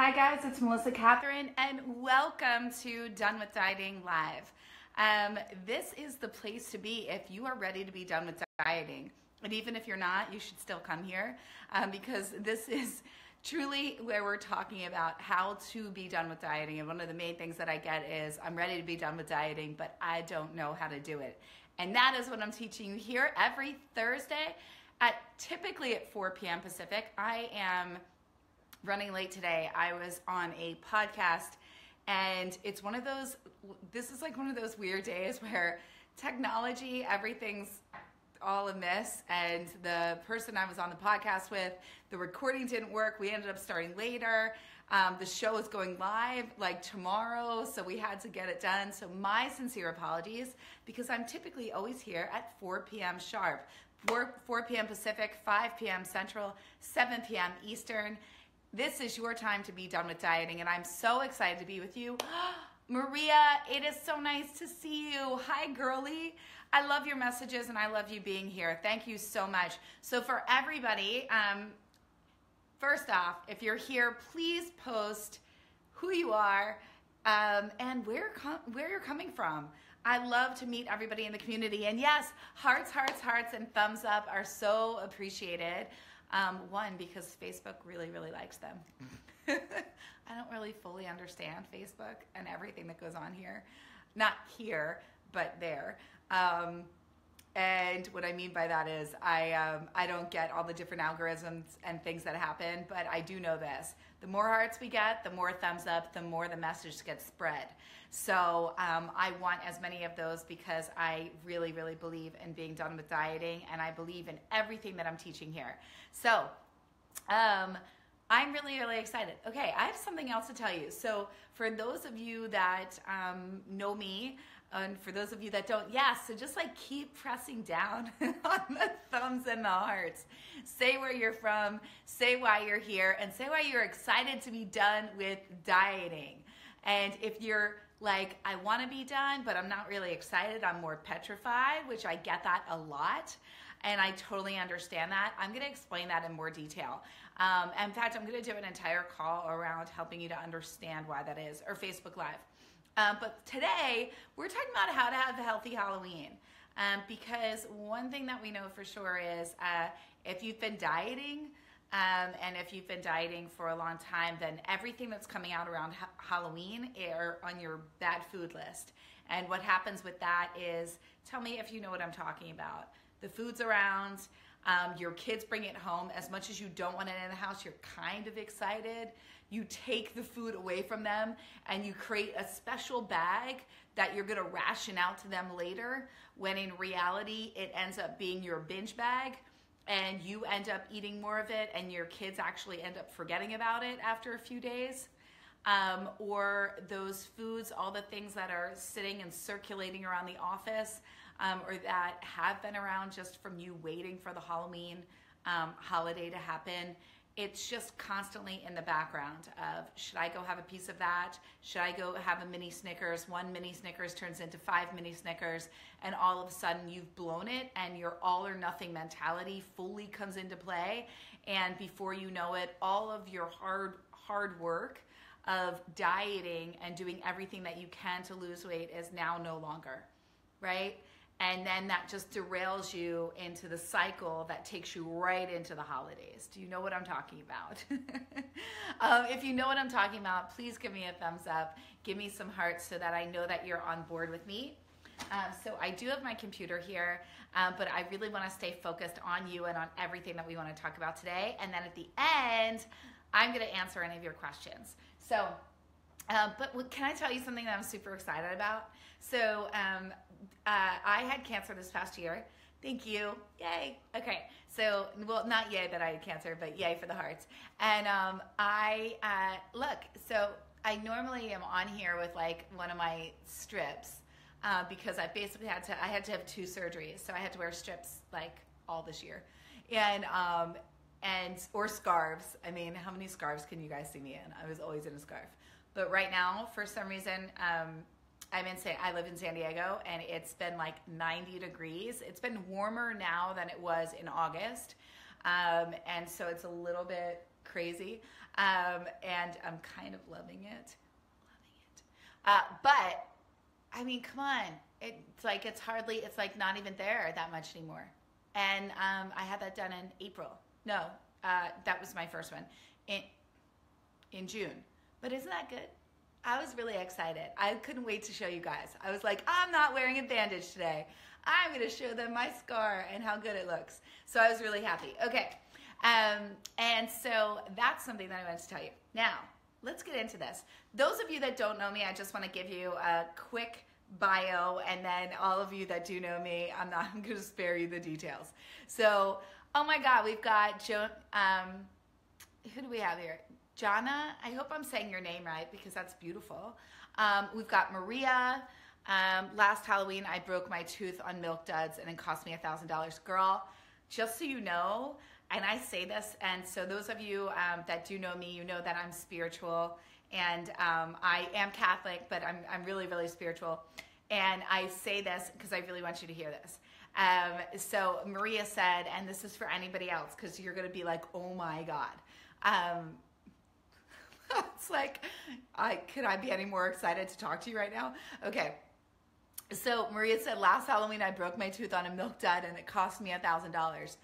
Hi guys, it's Melissa Kathryn, and welcome to Done with Dieting Live. This is the place to be if you are ready to be done with dieting. And even if you're not, you should still come here because this is truly where we're talking about how to be done with dieting. And one of the main things that I get is, I'm ready to be done with dieting, but I don't know how to do it. And that is what I'm teaching you here every Thursday typically at 4 p.m. Pacific. I am running late today. I was on a podcast, and it's one of those, this is like one of those weird days where technology, everything's all amiss, and the person I was on the podcast with, the recording didn't work. We ended up starting later. The show is going live like tomorrow, so we had to get it done. So my sincere apologies, because I'm typically always here at 4 p.m. sharp. 4 p.m. Pacific, 5 p.m. Central, 7 p.m. Eastern. This is your time to be done with dieting, and I'm so excited to be with you. Maria, it is so nice to see you. Hi, girly. I love your messages, and I love you being here. Thank you so much. So for everybody, first off, if you're here, please post who you are and where you're coming from. I love to meet everybody in the community. And yes, hearts, hearts, hearts, and thumbs up are so appreciated. One, because Facebook really, really likes them. I don't really fully understand Facebook and everything that goes on here. Not here, but there. And what I mean by that is I don't get all the different algorithms and things that happen, but I do know this. The more hearts we get, the more thumbs up, the more the message gets spread. So I want as many of those because I really, really believe in being done with dieting, and I believe in everything that I'm teaching here. So I'm really, really excited. Okay, I have something else to tell you. So for those of you that know me, and for those of you that don't, yes, so just like keep pressing down on the thumbs and the hearts. Say where you're from, say why you're here, and say why you're excited to be done with dieting. And if you're like, I want to be done, but I'm not really excited, I'm more petrified, which I get that a lot, and I totally understand that. I'm going to explain that in more detail. In fact, I'm going to do an entire call around helping you to understand why that is, or Facebook Live. But today, we're talking about how to have a healthy Halloween. Because one thing that we know for sure is if you've been dieting, and if you've been dieting for a long time, then everything that's coming out around Halloween are on your bad food list. And what happens with that is, tell me if you know what I'm talking about. The food's around, your kids bring it home. As much as you don't want it in the house, you're kind of excited. You take the food away from them and you create a special bag that you're gonna ration out to them later, when in reality, it ends up being your binge bag, and you end up eating more of it, and your kids actually end up forgetting about it after a few days. Or those foods, all the things that are sitting and circulating around the office, or that have been around just from you waiting for the Halloween holiday to happen. It's just constantly in the background of, should I go have a piece of that? Should I go have a mini Snickers? One mini Snickers turns into 5 mini Snickers, and all of a sudden you've blown it, and your all or nothing mentality fully comes into play. And before you know it, all of your hard work of dieting and doing everything that you can to lose weight is now no longer, right? And then that just derails you into the cycle that takes you right into the holidays. Do you know what I'm talking about? If you know what I'm talking about, please give me a thumbs up. Give me some hearts so that I know that you're on board with me. So I do have my computer here, but I really want to stay focused on you and on everything that we want to talk about today. And then at the end, I'm going to answer any of your questions. So, but can I tell you something that I'm super excited about? So, I had cancer this past year. Thank you. Yay. Okay. So, well, not yay that I had cancer, but yay for the hearts. And look, so I normally am on here with like one of my strips because I basically had to have 2 surgeries. So I had to wear strips like all this year. And or scarves. I mean, how many scarves can you guys see me in? I was always in a scarf. But right now, for some reason, I live in San Diego, and it's been like 90 degrees. It's been warmer now than it was in August. And so it's a little bit crazy. And I'm kind of loving it. But I mean, come on. It's like, it's like not even there that much anymore. And I had that done in April. No, that was my first one in June. But isn't that good? I was really excited. I couldn't wait to show you guys. I was like, I'm not wearing a bandage today. I'm going to show them my scar and how good it looks. So I was really happy. Okay. And so that's something that I wanted to tell you. Now, let's get into this. Those of you that don't know me, I just want to give you a quick bio, and then all of you that do know me, I'm going to spare you the details. So, oh my God, we've got who do we have here? Jana, I hope I'm saying your name right because that's beautiful. We've got Maria. Last Halloween, I broke my tooth on Milk Duds and it cost me $1,000. Girl, just so you know, and I say this, and so those of you that do know me, you know that I'm spiritual, and I am Catholic, but I'm really, really spiritual. And I say this because I really want you to hear this. So Maria said, and this is for anybody else, because you're going to be like, oh my God. It's like, could I be any more excited to talk to you right now? Okay. So Maria said, last Halloween, I broke my tooth on a Milk Dud and it cost me $1,000.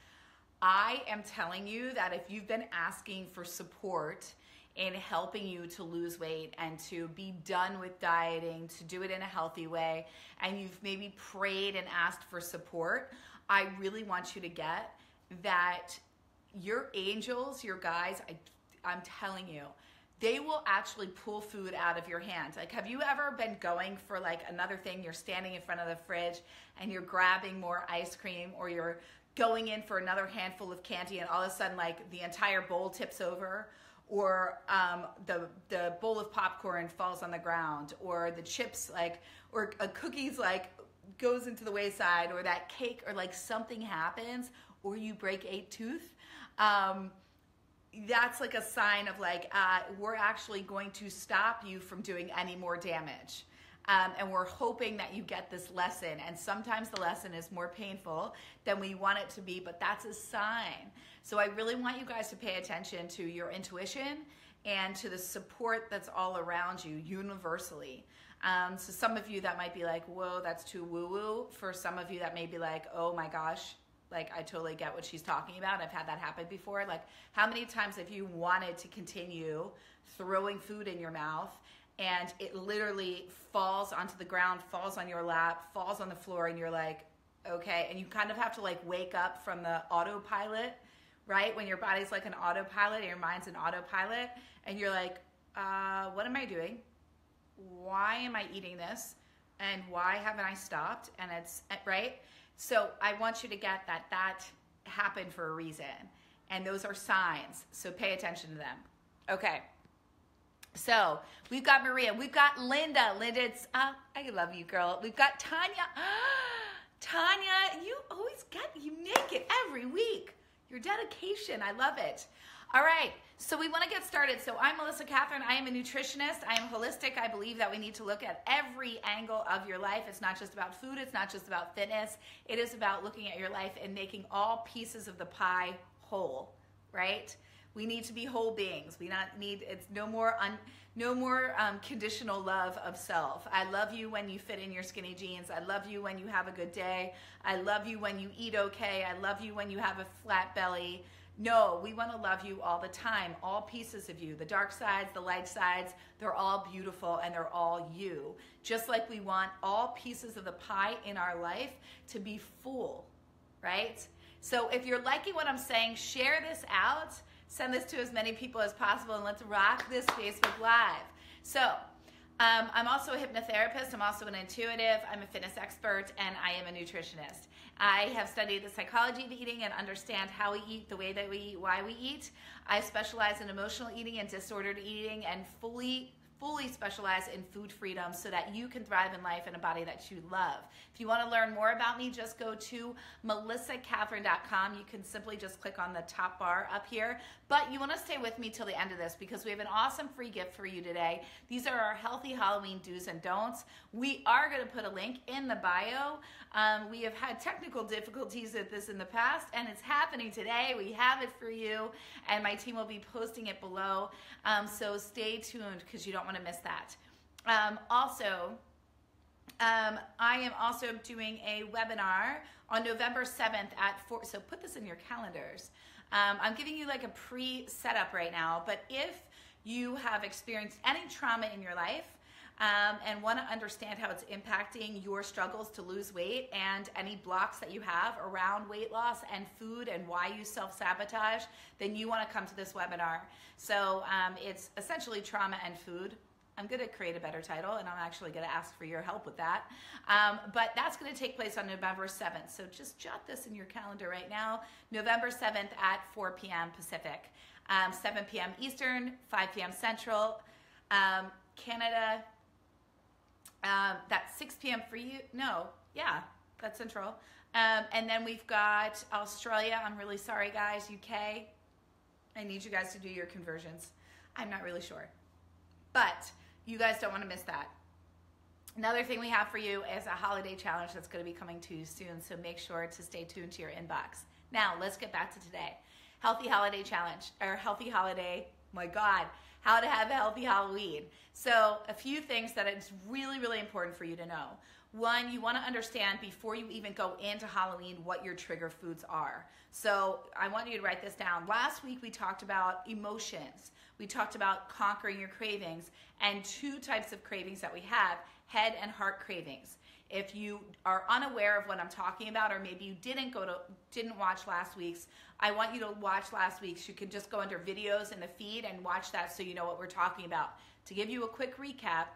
I am telling you that if you've been asking for support in helping you to lose weight and to be done with dieting, to do it in a healthy way, and you've maybe prayed and asked for support, I really want you to get that your angels, your guides, I'm telling you, they will actually pull food out of your hand. Like, have you ever been going for like another thing? You're standing in front of the fridge and you're grabbing more ice cream, or you're going in for another handful of candy, and all of a sudden like the entire bowl tips over, or the bowl of popcorn falls on the ground, or the chips or a cookies goes into the wayside, or that cake, or like something happens, or you break a tooth. That's like a sign of we're actually going to stop you from doing any more damage. And we're hoping that you get this lesson. And sometimes the lesson is more painful than we want it to be, but that's a sign. So I really want you guys to pay attention to your intuition and to the support that's all around you universally. So some of you that might be like, whoa, that's too woo-woo. For some of you that may be like, oh my gosh, I totally get what she's talking about. I've had that happen before. How many times have you wanted to continue throwing food in your mouth and it literally falls onto the ground, falls on your lap, falls on the floor, and you're like, okay. And you kind of have to wake up from the autopilot, right? When your body's like an autopilot and your mind's an autopilot, and you're like, what am I doing? Why am I eating this? And why haven't I stopped? And it's, right? So I want you to get that happened for a reason. And those are signs. So pay attention to them. Okay. So we've got Maria. We've got Linda. Linda's, I love you, girl. We've got Tanya. Tanya, you make it every week. Your dedication. I love it. All right. So we want to get started. So I'm Melissa Kathryn. I am a nutritionist. I am holistic. I believe that we need to look at every angle of your life. It's not just about food. It's not just about fitness. It is about looking at your life and making all pieces of the pie whole, right? We need to be whole beings. It's no more conditional love of self. I love you when you fit in your skinny jeans. I love you when you have a good day. I love you when you eat okay. I love you when you have a flat belly. No, we want to love you all the time, all pieces of you, the dark sides, the light sides, they're all beautiful and they're all you. Just like we want all pieces of the pie in our life to be full, right? So if you're liking what I'm saying, share this out, send this to as many people as possible, and let's rock this Facebook Live. So I'm also a hypnotherapist. I'm also an intuitive. I'm a fitness expert, and I am a nutritionist. I have studied the psychology of eating and understand how we eat, the way that we eat, why we eat. I specialize in emotional eating and disordered eating, and fully fully specialize in food freedom so that you can thrive in life in a body that you love. If you want to learn more about me, just go to melissakathryn.com. You can simply just click on the top bar up here. But you want to stay with me till the end of this because we have an awesome free gift for you today. These are our healthy Halloween do's and don'ts. We are going to put a link in the bio. We have had technical difficulties with this in the past, and it's happening today. We have it for you, and my team will be posting it below. So stay tuned because you don't want to miss that. I am also doing a webinar on November 7th at 4, so put this in your calendars. I'm giving you like a pre-setup right now, but if you have experienced any trauma in your life and want to understand how it's impacting your struggles to lose weight and any blocks that you have around weight loss and food and why you self-sabotage, then you want to come to this webinar. So it's essentially trauma and food. I'm going to create a better title, and I'm actually going to ask for your help with that. But that's going to take place on November 7th. So just jot this in your calendar right now. November 7th at 4 p.m. Pacific, 7 p.m. Eastern, 5 p.m. Central. Canada, that's 6 p.m. for you. No, yeah, that's Central. And then we've got Australia. I'm really sorry, guys. UK. I need you guys to do your conversions. I'm not really sure. But you guys don't want to miss that. Another thing we have for you is a holiday challenge that's going to be coming to you soon, so make sure to stay tuned to your inbox. Now, let's get back to today. Healthy holiday challenge, or healthy holiday, my God, how to have a healthy Halloween. So a few things that it's really, really important for you to know. One, you want to understand before you even go into Halloween what your trigger foods are. So I want you to write this down. Last week we talked about emotions. We talked about conquering your cravings and 2 types of cravings that we have, head and heart cravings. If you are unaware of what I'm talking about, or maybe you didn't watch last week's, I want you to watch last week's. You can just go under videos in the feed and watch that so you know what we're talking about. To give you a quick recap,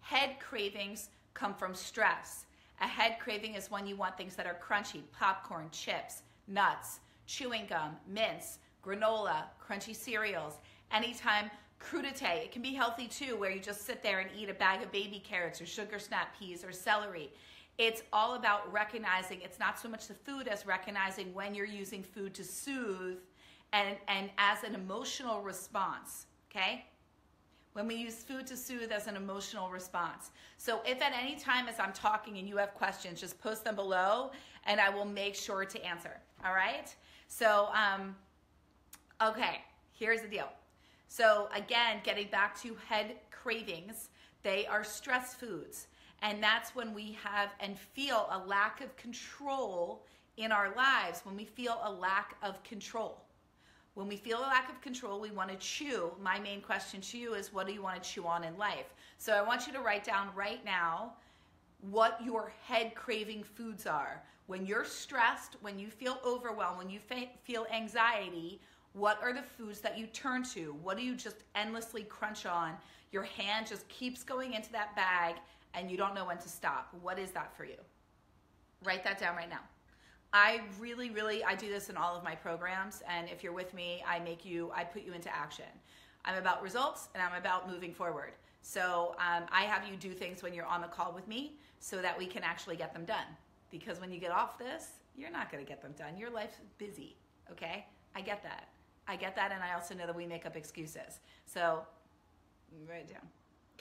head cravings come from stress. A head craving is when you want things that are crunchy, popcorn, chips, nuts, chewing gum, mints, granola, crunchy cereals. Anytime crudité, it can be healthy too, where you just sit there and eat a bag of baby carrots or sugar snap peas or celery. It's all about recognizing, it's not so much the food as recognizing when you're using food to soothe and as an emotional response, okay? When we use food to soothe as an emotional response. So if at any time as I'm talking and you have questions, just post them below and I will make sure to answer, all right? So, okay, here's the deal. So again, getting back to head cravings, they are stress foods. And that's when we have and feel a lack of control in our lives, when we feel a lack of control. When we feel a lack of control, we want to chew. My main question to you is, what do you want to chew on in life? So I want you to write down right now what your head craving foods are. When you're stressed, when you feel overwhelmed, when you feel anxiety, what are the foods that you turn to? What do you just endlessly crunch on? Your hand just keeps going into that bag and you don't know when to stop. What is that for you? Write that down right now. I do this in all of my programs, and if you're with me, I put you into action. I'm about results and I'm about moving forward. So I have you do things when you're on the call with me so that we can actually get them done. Because when you get off this, you're not going to get them done. Your life's busy, okay? I get that. And I also know that we make up excuses. So write it down.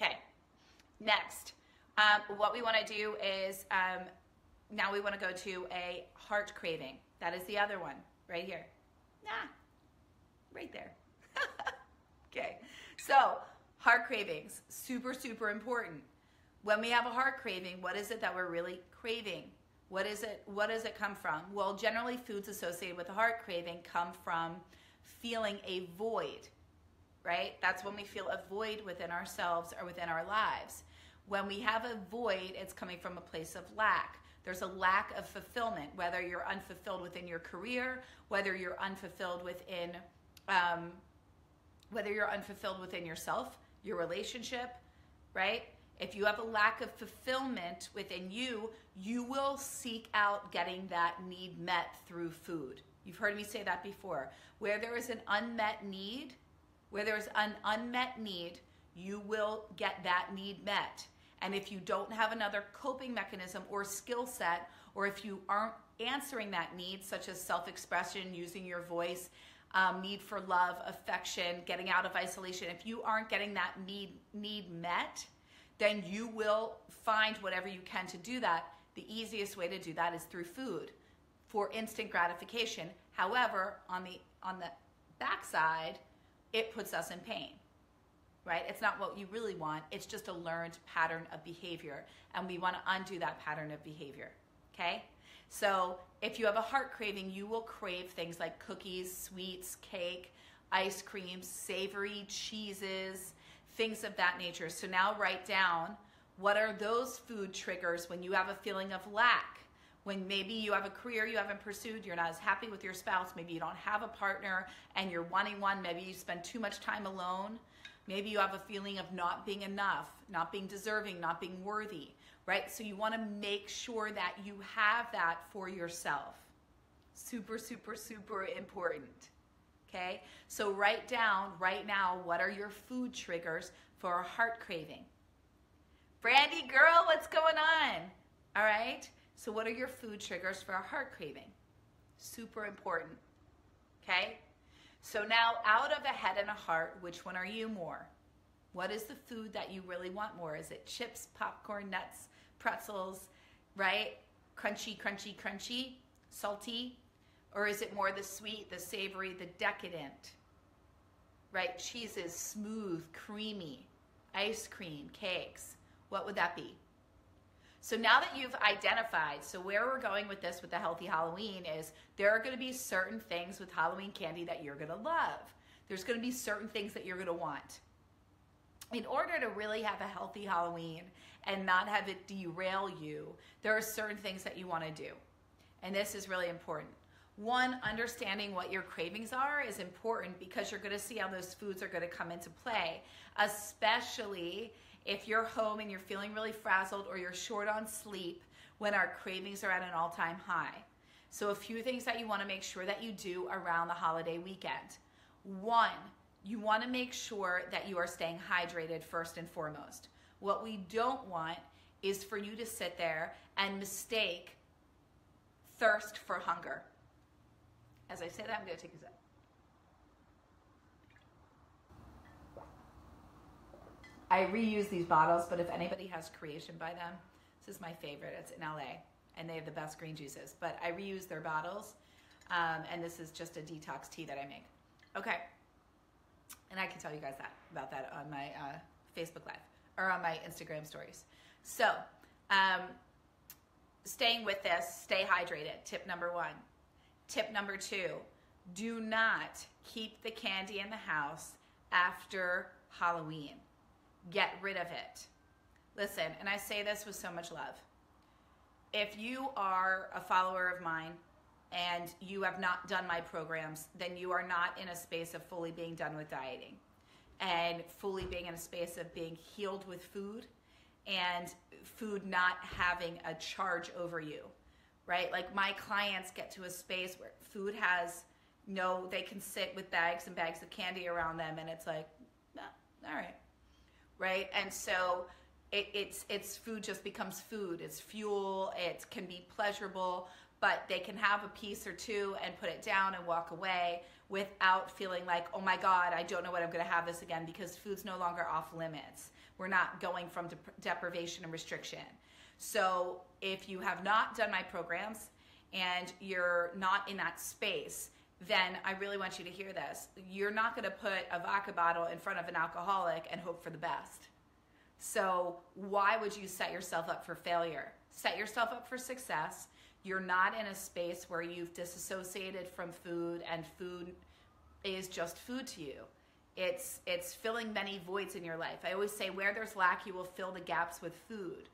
Okay, next. What we want to do is now we want to go to a heart craving. That is the other one right here. Right there. Okay, so heart cravings, super, super important. When we have a heart craving, what is it that we're really craving? What does it come from? Well, generally foods associated with a heart craving come from feeling a void, right? That's when we feel a void within ourselves or within our lives. When we have a void, it's coming from a place of lack. There's a lack of fulfillment, whether you're unfulfilled within your career, whether you're unfulfilled within yourself, your relationship, right? If you have a lack of fulfillment within you, you will seek out getting that need met through food. You've heard me say that before. Where there is an unmet need, you will get that need met. And if you don't have another coping mechanism or skill set, or if you aren't answering that need, such as self-expression, using your voice, need for love, affection, getting out of isolation, if you aren't getting that need met, then you will find whatever you can to do that. The easiest way to do that is through food for instant gratification. However, on the backside, it puts us in pain, right? It's not what you really want. It's just a learned pattern of behavior, and we want to undo that pattern of behavior, okay? So if you have a heart craving, you will crave things like cookies, sweets, cake, ice cream, savory cheeses, things of that nature. So now write down, what are those food triggers when you have a feeling of lack? When maybe you have a career you haven't pursued, you're not as happy with your spouse, maybe you don't have a partner and you're wanting one, maybe you spend too much time alone, maybe you have a feeling of not being enough, not being deserving, not being worthy, right? So you want to make sure that you have that for yourself. Super, super, super important. Okay? So write down right now, what are your food triggers for a heart craving? Brandy girl, what's going on? All right? So what are your food triggers for a heart craving? Super important. Okay? So now, out of a head and a heart, which one are you more? What is the food that you really want more? Is it chips, popcorn, nuts, pretzels, right? Crunchy, crunchy, crunchy, salty? Or is it more the sweet, the savory, the decadent, right? Cheeses, smooth, creamy, ice cream, cakes. What would that be? So now that you've identified, so where we're going with this with the Healthy Halloween is there are going to be certain things with Halloween candy that you're going to love. There's going to be certain things that you're going to want. In order to really have a healthy Halloween and not have it derail you, there are certain things that you want to do. And this is really important. One, understanding what your cravings are is important because you're going to see how those foods are going to come into play, especially if you're home and you're feeling really frazzled or you're short on sleep when our cravings are at an all-time high. So a few things that you want to make sure that you do around the holiday weekend. One, you want to make sure that you are staying hydrated first and foremost. What we don't want is for you to sit there and mistake thirst for hunger. As I say that, I'm going to take a sip. I reuse these bottles, but if anybody has Creation by them, this is my favorite. It's in LA, and they have the best green juices. But I reuse their bottles, and this is just a detox tea that I make. Okay, and I can tell you guys about that on my Facebook Live, or on my Instagram stories. So, staying with this, stay hydrated, tip number one. Tip number two, do not keep the candy in the house after Halloween. Get rid of it. Listen, and I say this with so much love. If you are a follower of mine and you have not done my programs, then you are not in a space of fully being done with dieting and fully being in a space of being healed with food and food not having a charge over you. Right? Like my clients get to a space where food has they can sit with bags and bags of candy around them and it's like, all right. Right? And so it's food just becomes food. It's fuel. It can be pleasurable, but they can have a piece or two and put it down and walk away without feeling like, oh my God, I don't know what I'm going to have this again, because food's no longer off limits. We're not going from deprivation and restriction. So if you have not done my programs and you're not in that space, then I really want you to hear this. You're not going to put a vodka bottle in front of an alcoholic and hope for the best. So why would you set yourself up for failure? Set yourself up for success. You're not in a space where you've disassociated from food and food is just food to you. It's filling many voids in your life. I always say where there's lack, you will fill the gaps with food.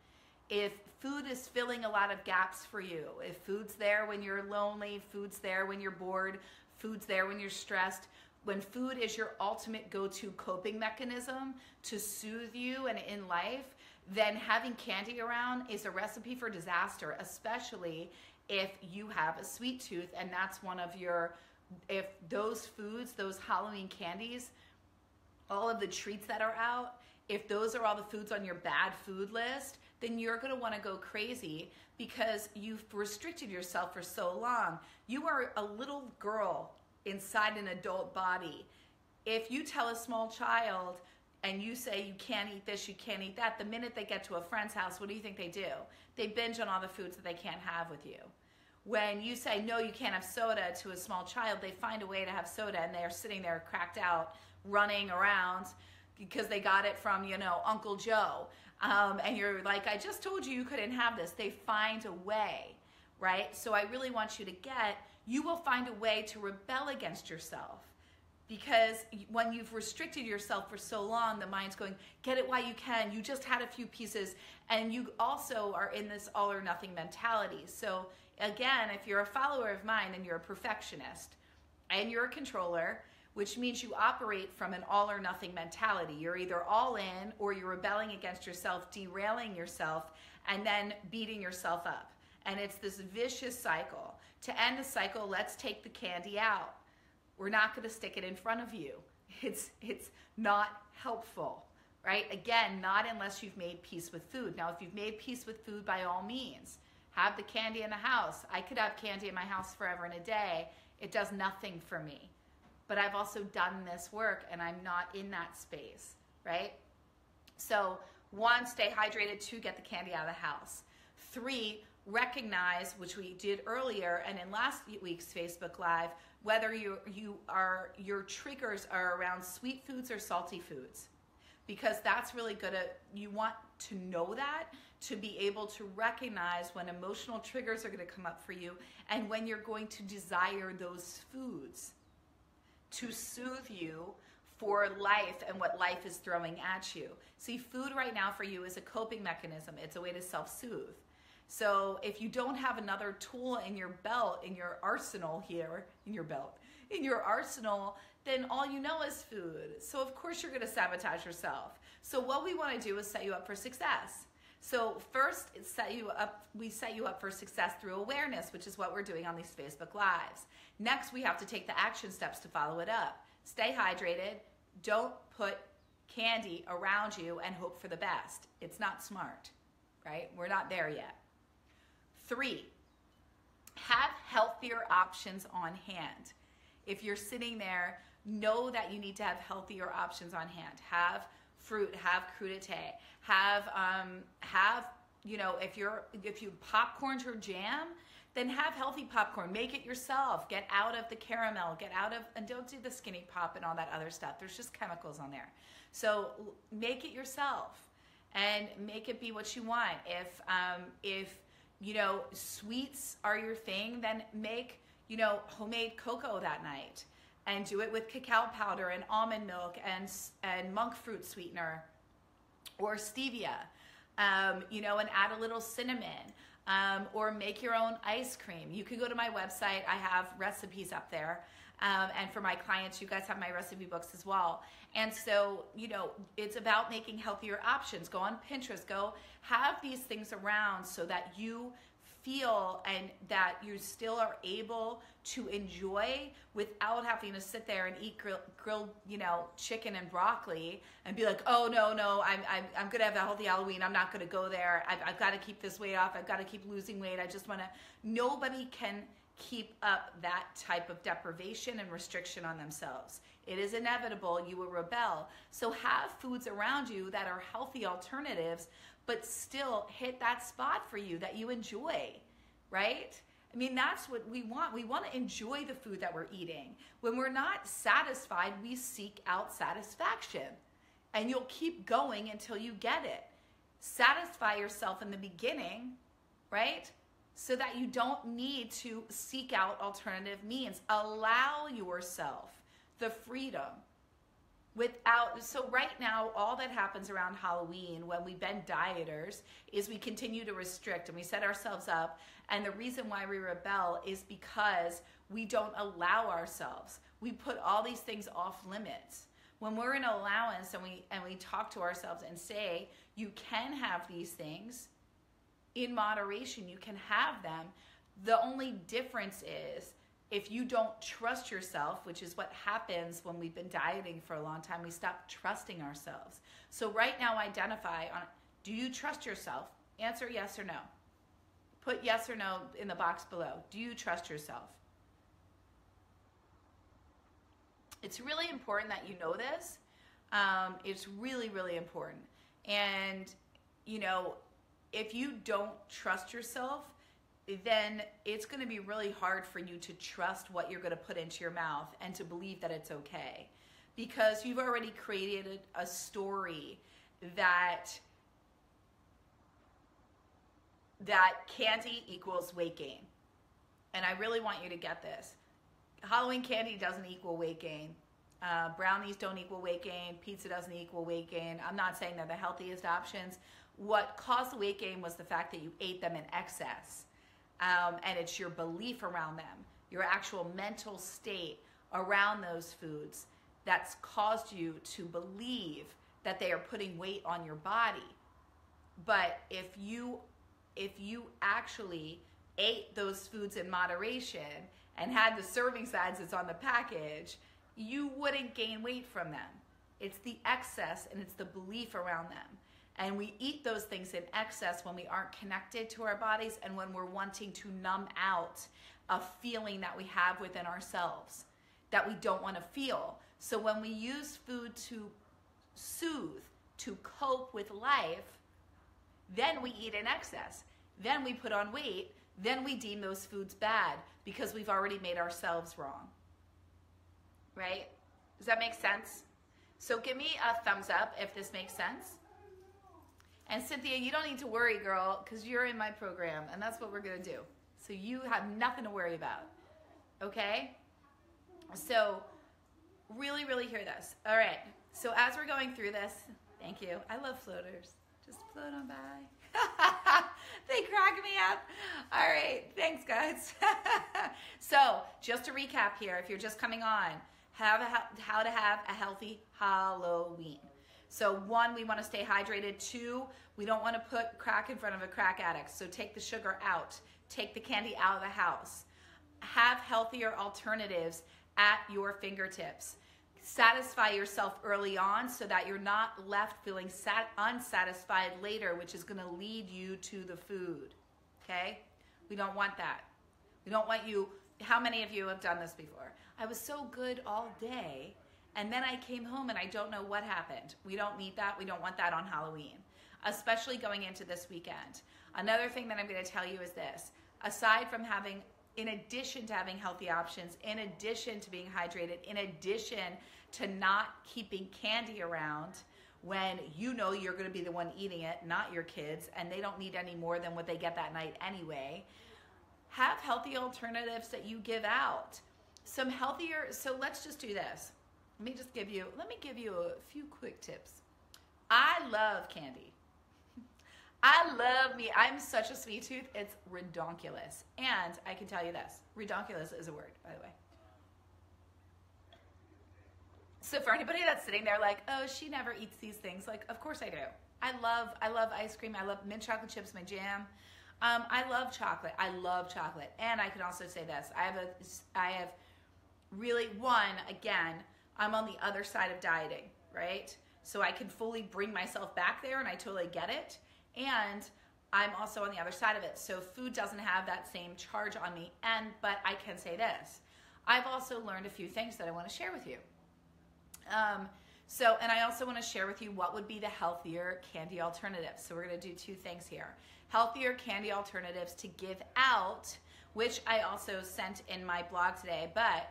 If food is filling a lot of gaps for you, if food's there when you're lonely, food's there when you're bored, food's there when you're stressed, when food is your ultimate go-to coping mechanism to soothe you and in life, then having candy around is a recipe for disaster, especially if you have a sweet tooth and that's one of your, if those foods, those Halloween candies all of the treats that are out, if those are all the foods on your bad food list, then you're going to want to go crazy because you've restricted yourself for so long. You are a little girl inside an adult body. If you tell a small child and you say you can't eat this, you can't eat that, the minute they get to a friend's house, what do you think they do? They binge on all the foods that they can't have with you. When you say, no, you can't have soda to a small child, they find a way to have soda, and they're sitting there cracked out, running around because they got it from, Uncle Joe. And you're like, I just told you couldn't have this. They find a way, right? So I really want you to you will find a way to rebel against yourself. Because when you've restricted yourself for so long, the mind's going, get it while you can. You just had a few pieces. And you also are in this all or nothing mentality. So again, if you're a follower of mine, then you're a perfectionist and you're a controller, which means you operate from an all or nothing mentality. You're either all in or you're rebelling against yourself, derailing yourself, and then beating yourself up. And it's this vicious cycle. To end the cycle, let's take the candy out. We're not going to stick it in front of you. It's not helpful, right? Again, not unless you've made peace with food. Now, if you've made peace with food, by all means, have the candy in the house. I could have candy in my house forever and a day. It does nothing for me. But I've also done this work, and I'm not in that space, right? So 1, stay hydrated. 2, get the candy out of the house. 3, recognize, which we did earlier and in last week's Facebook Live, whether your triggers are around sweet foods or salty foods, because that's really good. You want to know that to be able to recognize when emotional triggers are going to come up for you and when you're going to desire those foods to soothe you for life and what life is throwing at you. See, food right now for you is a coping mechanism. It's a way to self-soothe. So if you don't have another tool in your belt, in your arsenal here, in your arsenal, then all you know is food. So of course you're going to sabotage yourself. So what we want to do is set you up for success. So first, we set you up for success through awareness, which is what we're doing on these Facebook Lives. Next, we have to take the action steps to follow it up. Stay hydrated. Don't put candy around you and hope for the best. It's not smart, right? We're not there yet. 3, have healthier options on hand. If you're sitting there, know that you need to have healthier options on hand. Have fruit, have crudité, have if you popcorn's your jam, then have healthy popcorn. Make it yourself. Get out of the caramel. And don't do the skinny pop and all that other stuff. There's just chemicals on there. So make it yourself and make it be what you want. If sweets are your thing, then make, homemade cocoa that night and do it with cacao powder and almond milk and monk fruit sweetener or stevia, and add a little cinnamon, or make your own ice cream. You can go to my website. I have recipes up there. And for my clients, you guys have my recipe books as well. And so, it's about making healthier options. Go on Pinterest, go have these things around so that you feel and that you still are able to enjoy without having to sit there and eat grilled chicken and broccoli and be like, oh no, I'm gonna have a healthy Halloween. I'm not gonna go there. I've got to keep this weight off. I've got to keep losing weight. Nobody can keep up that type of deprivation and restriction on themselves. It is inevitable. You will rebel. So have foods around you that are healthy alternatives, but still hit that spot for you that you enjoy, right? I mean, that's what we want. We want to enjoy the food that we're eating. When we're not satisfied, we seek out satisfaction. And you'll keep going until you get it. Satisfy yourself in the beginning, right? So that you don't need to seek out alternative means. Allow yourself the freedom. So right now, all that happens around Halloween when we've been dieters is we continue to restrict and we set ourselves up. And the reason why we rebel is because we don't allow ourselves. We put all these things off limits. When we're in allowance and we talk to ourselves and say, you can have these things in moderation, you can have them. The only difference is if you don't trust yourself, which is what happens when we've been dieting for a long time, we stop trusting ourselves. So right now, identify on, do you trust yourself? Answer yes or no. Put yes or no in the box below. Do you trust yourself? It's really important that you know this. It's really, really important. And, you know, if you don't trust yourself, then it's going to be really hard for you to trust what you're going to put into your mouth and to believe that it's okay. Because you've already created a story that candy equals weight gain. And I really want you to get this. Halloween candy doesn't equal weight gain. Brownies don't equal weight gain. Pizza doesn't equal weight gain. I'm not saying they're the healthiest options. What caused the weight gain was the fact that you ate them in excess. And it's your belief around them, your actual mental state around those foods that's caused you to believe that they are putting weight on your body. But if you actually ate those foods in moderation and had the serving size that's on the package, you wouldn't gain weight from them. It's the excess and it's the belief around them. And we eat those things in excess when we aren't connected to our bodies and when we're wanting to numb out a feeling that we have within ourselves that we don't want to feel. So when we use food to soothe, to cope with life, then we eat in excess. Then we put on weight. Then we deem those foods bad because we've already made ourselves wrong. Right? Does that make sense? So give me a thumbs up if this makes sense. And Cynthia, you don't need to worry, girl, because you're in my program, and that's what we're going to do. So you have nothing to worry about, okay? So really, really hear this. All right, so as we're going through this, thank you. I love floaters. Just float on by. They crack me up. All right, thanks, guys. So just to recap here, if you're just coming on, how to have a healthy Halloween. So 1, we want to stay hydrated. 2, we don't want to put crack in front of a crack addict. So take the sugar out. Take the candy out of the house. Have healthier alternatives at your fingertips. Satisfy yourself early on so that you're not left feeling unsatisfied later, which is going to lead you to the food. Okay? We don't want that. We don't want you. How many of you have done this before? I was so good all day, and then I came home and I don't know what happened. We don't need that. We don't want that on Halloween, especially going into this weekend. Another thing that I'm going to tell you is this. Aside from having, in addition to having healthy options, in addition to being hydrated, in addition to not keeping candy around when you know you're going to be the one eating it, not your kids, and they don't need any more than what they get that night anyway, have healthy alternatives that you give out. Some healthier, so let's just do this. Let me give you a few quick tips. I love candy. I love me. I'm such a sweet tooth. It's redonkulous. And I can tell you this. Redonkulous is a word, by the way. So for anybody that's sitting there like, oh, she never eats these things. Like, of course I do. I love ice cream. I love mint chocolate chips, my jam. I love chocolate. I love chocolate. And I can also say this. I have really, again, I'm on the other side of dieting, right? So I can fully bring myself back there and I totally get it. And I'm also on the other side of it. So food doesn't have that same charge on me. But I can say this. I've also learned a few things that I want to share with you. And I also want to share with you what would be the healthier candy alternatives. So we're going to do 2 things here. Healthier candy alternatives to give out, which I also sent in my blog today. But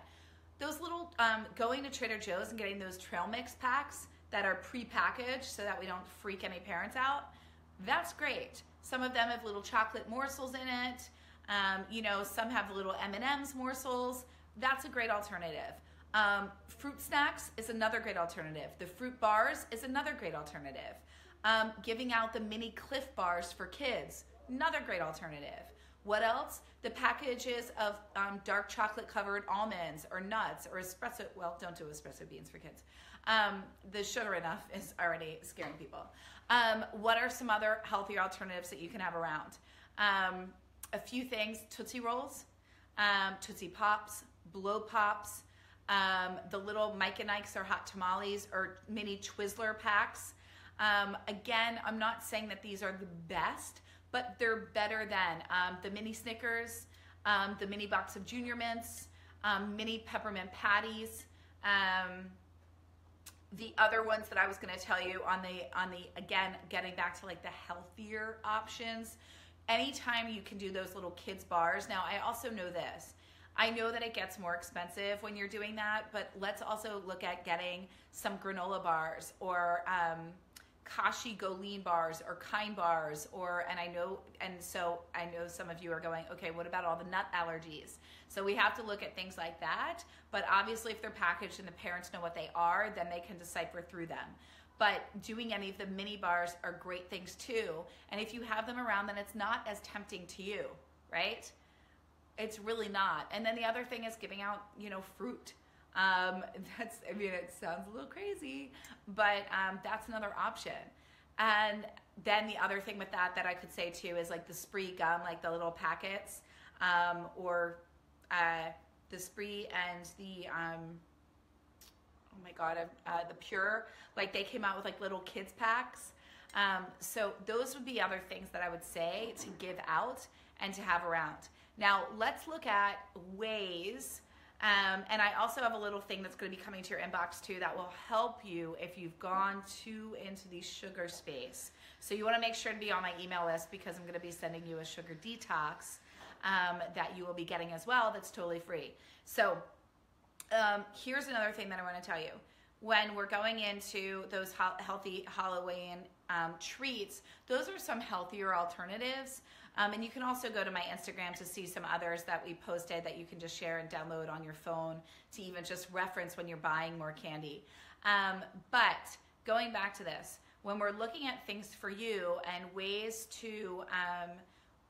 those little, going to Trader Joe's and getting those trail mix packs that are pre-packaged so that we don't freak any parents out, that's great. Some of them have little chocolate morsels in it. Some have little M&M's morsels. That's a great alternative. Fruit snacks is another great alternative. The fruit bars is another great alternative. Giving out the mini Cliff bars for kids, another great alternative. What else? The packages of dark chocolate covered almonds or nuts or espresso. Well, don't do espresso beans for kids. The sugar enough is already scaring people. What are some other healthier alternatives that you can have around? A few things. Tootsie Rolls, Tootsie Pops, blow pops, the little Mike and Ike's or hot tamales or mini Twizzler packs. Again, I'm not saying that these are the best, but they're better than the mini Snickers, the mini box of Junior Mints, mini peppermint patties. The other ones that I was going to tell you on the again, getting back to like the healthier options, anytime you can do those little kids bars. Now, I also know this. I know that it gets more expensive when you're doing that, but let's also look at getting some granola bars or Kashi Go Lean bars or Kind bars, so I know some of you are going, okay, what about all the nut allergies? So we have to look at things like that, but obviously if they're packaged and the parents know what they are, then they can decipher through them. But doing any of the mini bars are great things too, and if you have them around, then it's not as tempting to you, right? It's really not. And then the other thing is giving out, fruit. It sounds a little crazy, but that's another option. And then the other thing with that I could say too is like the Spree gum, like the little packets, or the Spree and the the Pure, like they came out with like little kids packs. So those would be other things that I would say to give out and to have around. Now let's look at ways. And I also have a little thing that's going to be coming to your inbox too that will help you if you've gone too into the sugar space. So you want to make sure to be on my email list because I'm going to be sending you a sugar detox that you will be getting as well that's totally free. So here's another thing that I want to tell you. When we're going into those healthy Halloween treats, those are some healthier alternatives. And you can also go to my Instagram to see some others that we posted that you can just share and download on your phone to even just reference when you're buying more candy. But going back to this, when we're looking at things for you and ways to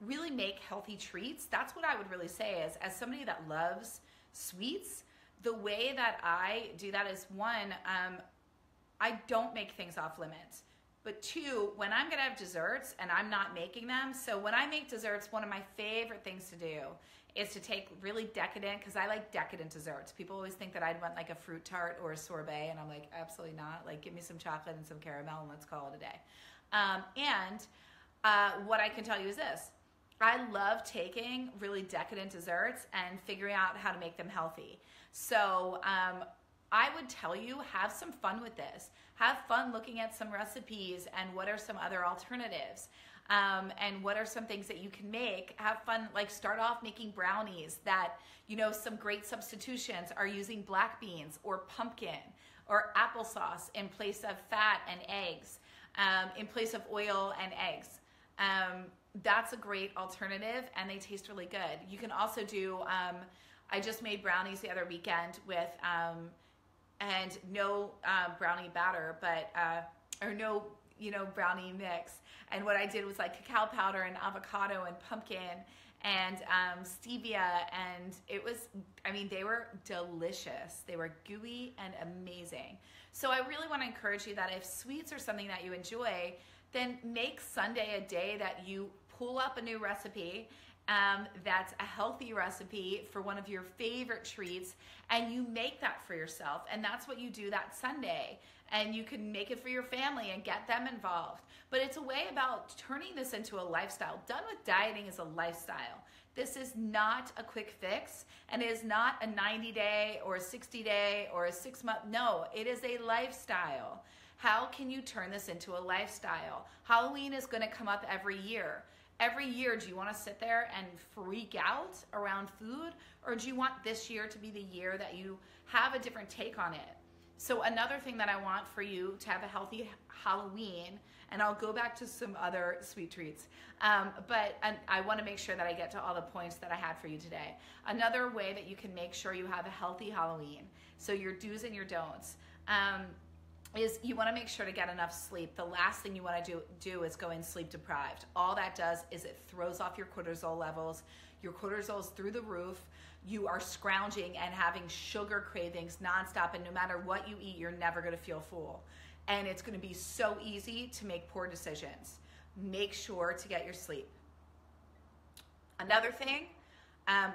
really make healthy treats, that's what I would really say is, as somebody that loves sweets, the way that I do that is one, I don't make things off limits. But two, when I'm gonna have desserts and I'm not making them, so when I make desserts, one of my favorite things to do is to take really decadent, because I like decadent desserts. People always think that I'd want like a fruit tart or a sorbet, and I'm like, absolutely not. Like, give me some chocolate and some caramel and let's call it a day. What I can tell you is this. I love taking really decadent desserts and figuring out how to make them healthy. So I would tell you, have some fun with this. Have fun looking at some recipes and what are some other alternatives. And what are some things that you can make. Have fun, like start off making brownies that, some great substitutions are using black beans or pumpkin or applesauce in place of fat and eggs, in place of oil and eggs. That's a great alternative and they taste really good. You can also do, I just made brownies the other weekend with, and no brownie batter, but or no brownie mix. And what I did was like cacao powder and avocado and pumpkin and stevia, and it was, they were delicious. They were gooey and amazing. So I really want to encourage you that if sweets are something that you enjoy, then make Sunday a day that you pull up a new recipe that's a healthy recipe for one of your favorite treats, and you make that for yourself, and that's what you do that Sunday, and you can make it for your family and get them involved. But it's a way about turning this into a lifestyle. Done with dieting is a lifestyle. This is not a quick fix, and it is not a 90-day or a 60-day or a 6-month. No, it is a lifestyle. How can you turn this into a lifestyle? Halloween is going to come up every year. Every year, do you want to sit there and freak out around food, or do you want this year to be the year that you have a different take on it? So another thing that I want for you to have a healthy Halloween, and I'll go back to some other sweet treats, but I want to make sure that I get to all the points that I had for you today. Another way that you can make sure you have a healthy Halloween, so your do's and your don'ts, is you want to make sure to get enough sleep. The last thing you want to do is go in sleep deprived. All that does is it throws off your cortisol levels. Your cortisol's through the roof. You are scrounging and having sugar cravings nonstop, and no matter what you eat, you're never going to feel full. And it's going to be so easy to make poor decisions. Make sure to get your sleep. Another thing,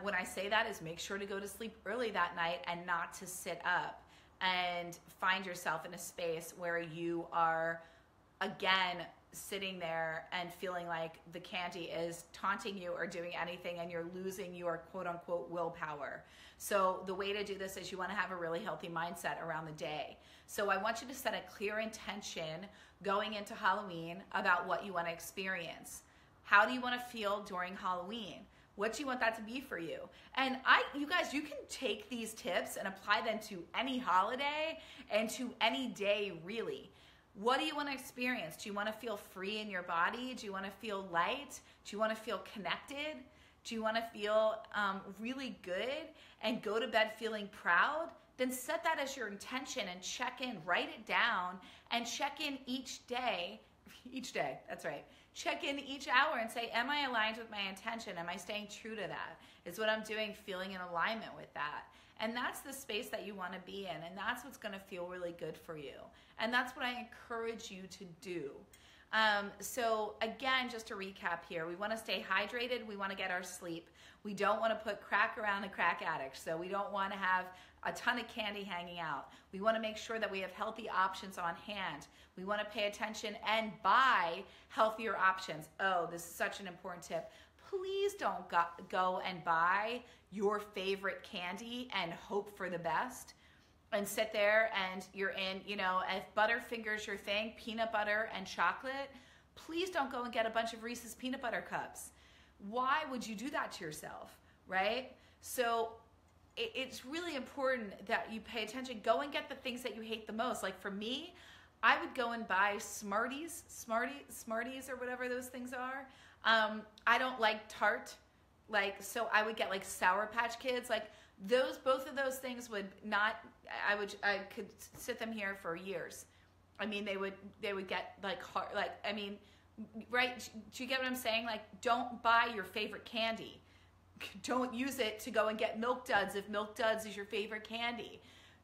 When I say that is make sure to go to sleep early that night and not to sit up and find yourself in a space where you are, again, sitting there and feeling like the candy is taunting you or doing anything and you're losing your quote unquote willpower. So the way to do this is you want to have a really healthy mindset around the day. So I want you to set a clear intention going into Halloween about what you want to experience. How do you want to feel during Halloween? What do you want that to be for you? And you guys, you can take these tips and apply them to any holiday and to any day, really. What do you want to experience? Do you want to feel free in your body? Do you want to feel light? Do you want to feel connected? Do you want to feel really good and go to bed feeling proud? Then set that as your intention and check in, write it down and check in each day, that's right. Check in each hour and say, am I aligned with my intention? Am I staying true to that? Is what I'm doing feeling in alignment with that? And that's the space that you want to be in, and that's what's going to feel really good for you. And that's what I encourage you to do. So again, just to recap here, we want to stay hydrated. We want to get our sleep. We don't want to put crack around a crack addict. So we don't want to have a ton of candy hanging out. We want to make sure that we have healthy options on hand. We want to pay attention and buy healthier options. Oh, this is such an important tip. Please don't go and buy your favorite candy and hope for the best and sit there and you're in, if Butterfinger's your thing, peanut butter and chocolate, please don't go and get a bunch of Reese's peanut butter cups. Why would you do that to yourself, right? So it's really important that you pay attention. Go and get the things that you hate the most. Like for me, I would go and buy Smarties or whatever those things are. I don't like tart, so I would get like Sour Patch Kids, both of those things would not. I could sit them here for years. I mean, they would get hard. Right? Do you get what I'm saying? Don't buy your favorite candy. Don't use it to go and get Milk Duds if Milk Duds is your favorite candy.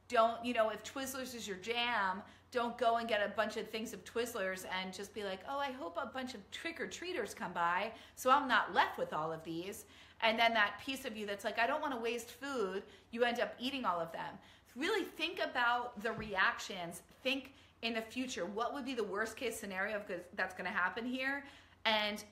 Don't, if Twizzlers is your jam, don't go and get a bunch of things of Twizzlers and just be like, oh, I hope a bunch of trick-or-treaters come by so I'm not left with all of these. And then that piece of you that's like, I don't want to waste food, you end up eating all of them. Really think about the reactions. Think in the future, what would be the worst case scenario that's going to happen here? And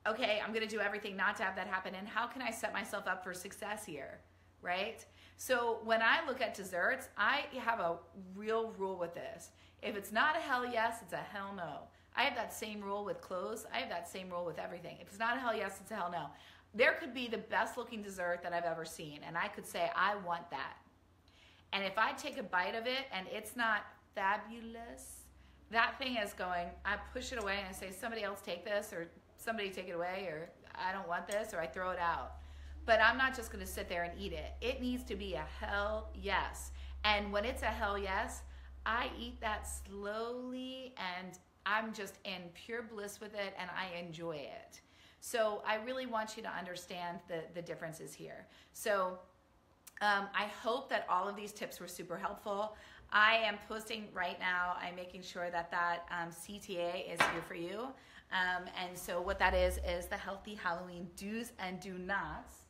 okay, I'm going to do everything not to have that happen. And how can I set myself up for success here, right? So when I look at desserts, I have a real rule with this. If it's not a hell yes, it's a hell no. I have that same rule with clothes. I have that same rule with everything. If it's not a hell yes, it's a hell no. There could be the best looking dessert that I've ever seen, and I could say, I want that. And if I take a bite of it and it's not fabulous, that thing is going, I push it away and I say, somebody else take this, or somebody take it away, or I don't want this, or I throw it out. But I'm not just going to sit there and eat it. It needs to be a hell yes. And when it's a hell yes, I eat that slowly and I'm just in pure bliss with it and I enjoy it. So I really want you to understand the differences here. So I hope that all of these tips were super helpful. I am posting right now. I'm making sure that CTA is here for you. And so what that is the Healthy Halloween do's and do nots.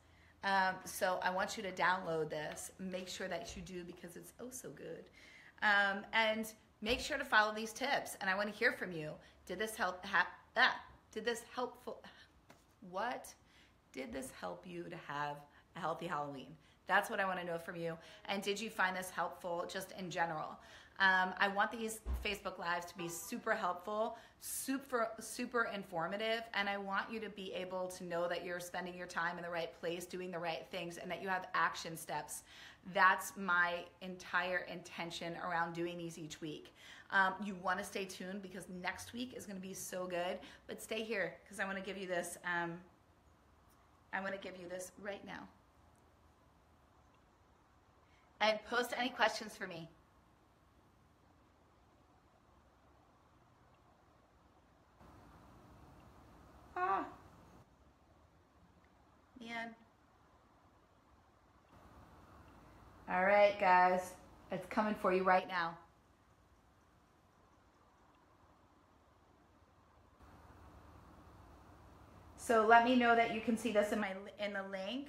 So I want you to download this. Make sure that you do because it's oh so good. And make sure to follow these tips. And I want to hear from you. Did this help? Did this help you to have a healthy Halloween? That's what I want to know from you. And did you find this helpful just in general? I want these Facebook Lives to be super helpful, super informative, and I want you to be able to know that you're spending your time in the right place, doing the right things, and that you have action steps. That's my entire intention around doing these each week. You want to stay tuned because next week is going to be so good, but stay here because I want to give you this. I want to give you this right now. And post any questions for me. Ah, man. All right, guys. It's coming for you right now. So let me know that you can see this in the link.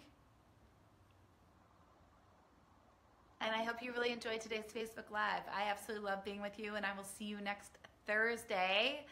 And I hope you really enjoyed today's Facebook Live. I absolutely love being with you, and I will see you next Thursday.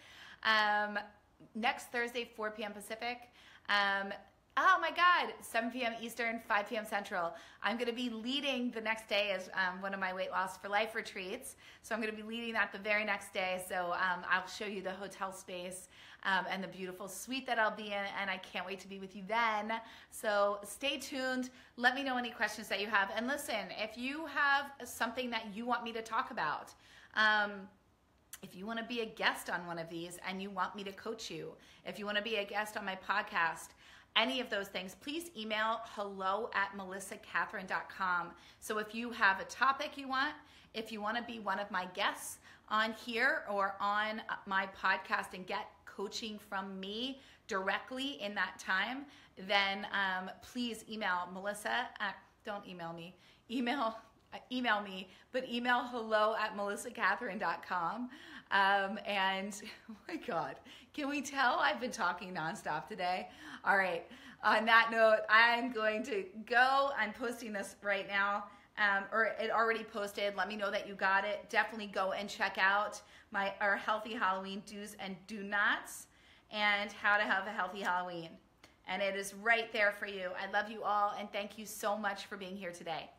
Next Thursday, 4 p.m. Pacific. Oh my God, 7 p.m. Eastern, 5 p.m. Central. I'm going to be leading the next day as one of my Weight Loss for Life retreats. So I'm going to be leading that the very next day. So I'll show you the hotel space and the beautiful suite that I'll be in. And I can't wait to be with you then. So stay tuned. Let me know any questions that you have. And listen, if you have something that you want me to talk about, if you want to be a guest on one of these and you want me to coach you, if you want to be a guest on my podcast, any of those things, please email hello@melissakathryn.com. So if you have a topic you want, if you want to be one of my guests on here or on my podcast and get coaching from me directly in that time, then please email Melissa. Don't email me. Email me, but email hello@melissakathryn.com. And oh my God, can we tell I've been talking nonstop today? All right. On that note, I'm going to go. I'm posting this right now, or it already posted. Let me know that you got it. Definitely go and check out our Healthy Halloween do's and do nots and how to have a healthy Halloween. And it is right there for you. I love you all, and thank you so much for being here today.